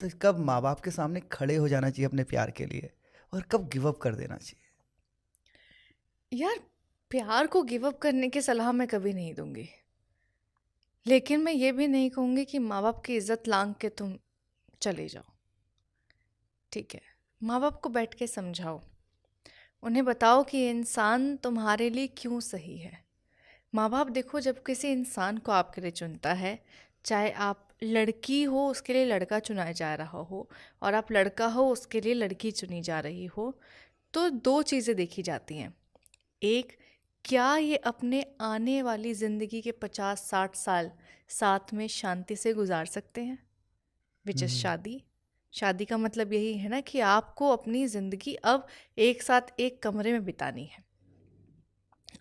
तो कब माँ बाप के सामने खड़े हो जाना चाहिए अपने प्यार के लिए, और कब गिव अप कर देना चाहिए? यार, प्यार को गिव अप करने की सलाह मैं कभी नहीं दूंगी, लेकिन मैं ये भी नहीं कहूंगी कि माँ बाप की इज्जत लांग के तुम चले जाओ। ठीक है, माँ बाप को बैठ के समझाओ, उन्हें बताओ कि ये इंसान तुम्हारे लिए क्यों सही है। माँ बाप देखो, जब किसी इंसान को आपके लिए चुनता है, चाहे आप लड़की हो उसके लिए लड़का चुना जा रहा हो, और आप लड़का हो उसके लिए लड़की चुनी जा रही हो, तो दो चीज़ें देखी जाती हैं। एक, क्या ये अपने आने वाली ज़िंदगी के 50-60 साल साथ में शांति से गुजार सकते हैं, विच इज़ हम्म। शादी। शादी का मतलब यही है ना कि आपको अपनी ज़िंदगी अब एक साथ एक कमरे में बितानी है।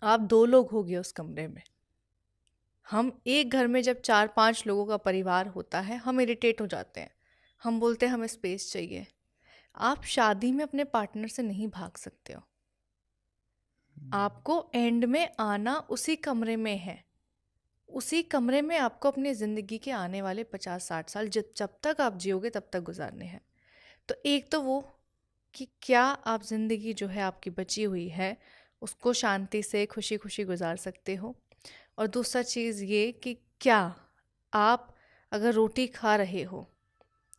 आप दो लोग होगे उस कमरे में। हम एक घर में जब 4-5 लोगों का परिवार होता है, हम इरिटेट हो जाते हैं, हम बोलते हैं हमें स्पेस चाहिए। आप शादी में अपने पार्टनर से नहीं भाग सकते हो। आपको एंड में आना उसी कमरे में है। उसी कमरे में आपको अपनी ज़िंदगी के आने वाले 50-60 साल जब जब तक आप जियोगे तब तक गुजारने हैं। तो एक तो वो कि क्या आप ज़िंदगी जो है आपकी बची हुई है उसको शांति से खुशी खुशी गुजार सकते हो। और दूसरा चीज़ ये कि क्या आप अगर रोटी खा रहे हो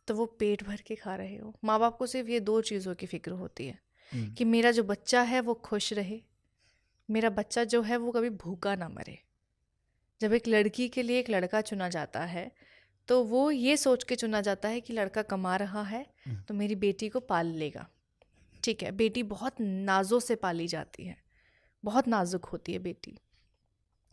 तो वो पेट भर के खा रहे हो। माँ बाप को सिर्फ ये दो चीज़ों की फिक्र होती है हम्म। कि मेरा जो बच्चा है वो खुश रहे, मेरा बच्चा जो है वो कभी भूखा ना मरे। जब एक लड़की के लिए एक लड़का चुना जाता है तो वो ये सोच के चुना जाता है कि लड़का कमा रहा है हम्म। तो मेरी बेटी को पाल लेगा। ठीक है, बेटी बहुत नाजों से पाली जाती है, बहुत नाजुक होती है बेटी।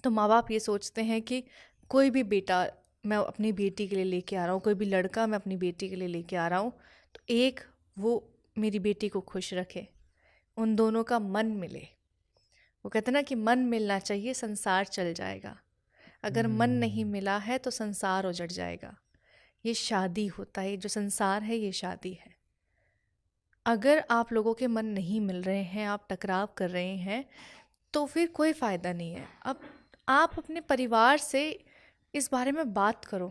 तो माँ बाप ये सोचते हैं कि कोई भी बेटा मैं अपनी बेटी के लिए लेके आ रहा हूँ, कोई भी लड़का मैं अपनी बेटी के लिए लेके आ रहा हूँ, तो एक वो मेरी बेटी को खुश रखे, उन दोनों का मन मिले। वो कहते हैं ना कि मन मिलना चाहिए, संसार चल जाएगा। अगर मन नहीं हम्म। मिला है तो संसार उजड़ जाएगा। ये शादी होता है, जो संसार है ये शादी है। अगर आप लोगों के मन नहीं मिल रहे हैं, आप टकराव कर रहे हैं, तो फिर कोई फ़ायदा नहीं है। अब आप अपने परिवार से इस बारे में बात करो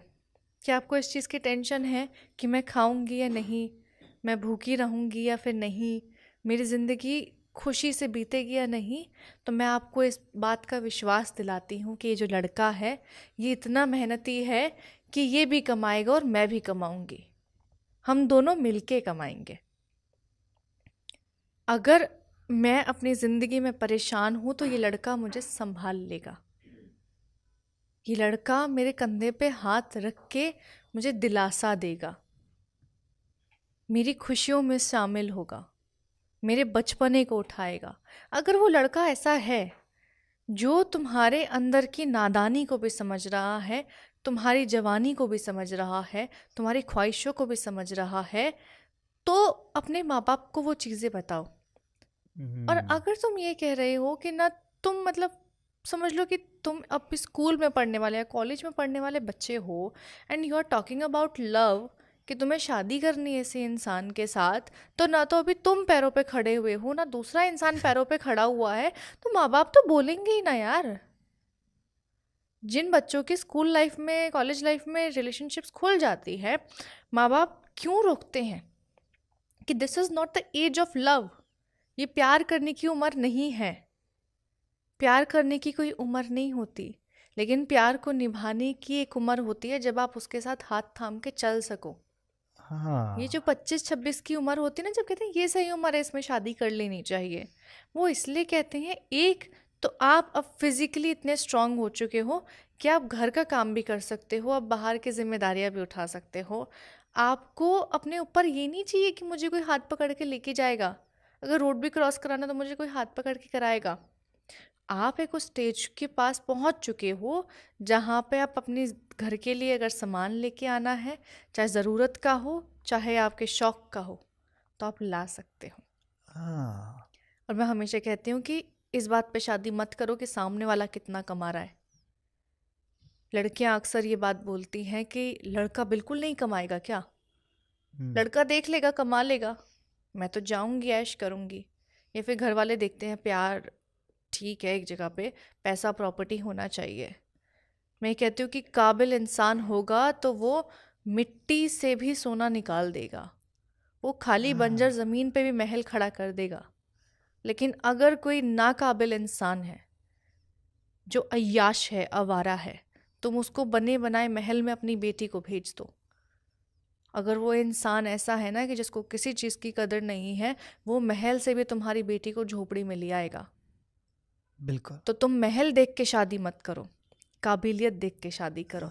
कि आपको इस चीज़ की टेंशन है कि मैं खाऊंगी या नहीं, मैं भूखी रहूंगी या फिर नहीं, मेरी ज़िंदगी खुशी से बीतेगी या नहीं। तो मैं आपको इस बात का विश्वास दिलाती हूँ कि ये जो लड़का है ये इतना मेहनती है कि ये भी कमाएगा और मैं भी कमाऊंगी, हम दोनों मिलके कमाएंगे। अगर मैं अपनी ज़िंदगी में परेशान हूँ तो ये लड़का मुझे संभाल लेगा। ये लड़का मेरे कंधे पे हाथ रख के मुझे दिलासा देगा, मेरी खुशियों में शामिल होगा, मेरे बचपने को उठाएगा। अगर वो लड़का ऐसा है जो तुम्हारे अंदर की नादानी को भी समझ रहा है, तुम्हारी जवानी को भी समझ रहा है, तुम्हारी ख्वाहिशों को भी समझ रहा है, तो अपने माँ बाप को वो चीज़ें बताओ। और हम्म। अगर तुम ये कह रहे हो कि ना, तुम मतलब समझ लो कि तुम अब स्कूल में पढ़ने वाले या कॉलेज में पढ़ने वाले बच्चे हो, and you are talking about love, कि तुम्हें शादी करनी है ऐसे इंसान के साथ, तो ना तो अभी तुम पैरों पे खड़े हुए हो ना दूसरा इंसान पैरों पे खड़ा हुआ है, तो माँ बाप तो बोलेंगे ही ना यार। जिन बच्चों की स्कूल लाइफ में कॉलेज लाइफ में रिलेशनशिप्स खुल जाती है, माँ बाप क्यों रोकते हैं कि this is not the age of love, ये प्यार करने की उम्र नहीं है। प्यार करने की कोई उम्र नहीं होती, लेकिन प्यार को निभाने की एक उम्र होती है जब आप उसके साथ हाथ थाम के चल सको। ये जो हाँ। 25-26 की उम्र होती है ना, जब कहते हैं ये सही उम्र है इसमें शादी कर लेनी चाहिए, वो इसलिए कहते हैं, एक तो आप अब फिजिकली इतने स्ट्रांग हो चुके हो कि आप घर का काम भी कर सकते हो, अब बाहर की जिम्मेदारियां भी उठा सकते हो। आपको अपने ऊपर ये नहीं चाहिए कि मुझे कोई हाथ पकड़ के लेके जाएगा, अगर रोड भी क्रॉस कराना तो मुझे कोई हाथ पकड़ के कराएगा। आप एक उस स्टेज के पास पहुंच चुके हो जहाँ पे आप अपनी घर के लिए अगर सामान लेके आना है, चाहे ज़रूरत का हो चाहे आपके शौक का हो, तो आप ला सकते हो। हाँ। और मैं हमेशा कहती हूँ कि इस बात पे शादी मत करो कि सामने वाला कितना कमा रहा है। लड़कियां अक्सर ये बात बोलती हैं कि लड़का बिल्कुल नहीं कमाएगा क्या, हम्म। लड़का देख लेगा कमा लेगा, मैं तो जाऊंगी ऐश करूंगी। या फिर घर वाले देखते हैं प्यार ठीक है एक जगह पे, पैसा प्रॉपर्टी होना चाहिए। मैं कहती हूँ कि काबिल इंसान होगा तो वो मिट्टी से भी सोना निकाल देगा, वो खाली बंजर हाँ, ज़मीन पे भी महल खड़ा कर देगा। लेकिन अगर कोई नाकाबिल इंसान है, जो अय्याश है, आवारा है, तुम उसको बने बनाए महल में अपनी बेटी को भेज दो। अगर वो इंसान ऐसा है ना कि जिसको किसी चीज़ की कदर नहीं है, वो महल से भी तुम्हारी बेटी को झोपड़ी में ले आएगा। बिल्कुल। तो तुम महल देख के शादी मत करो, काबिलियत देख के शादी करो।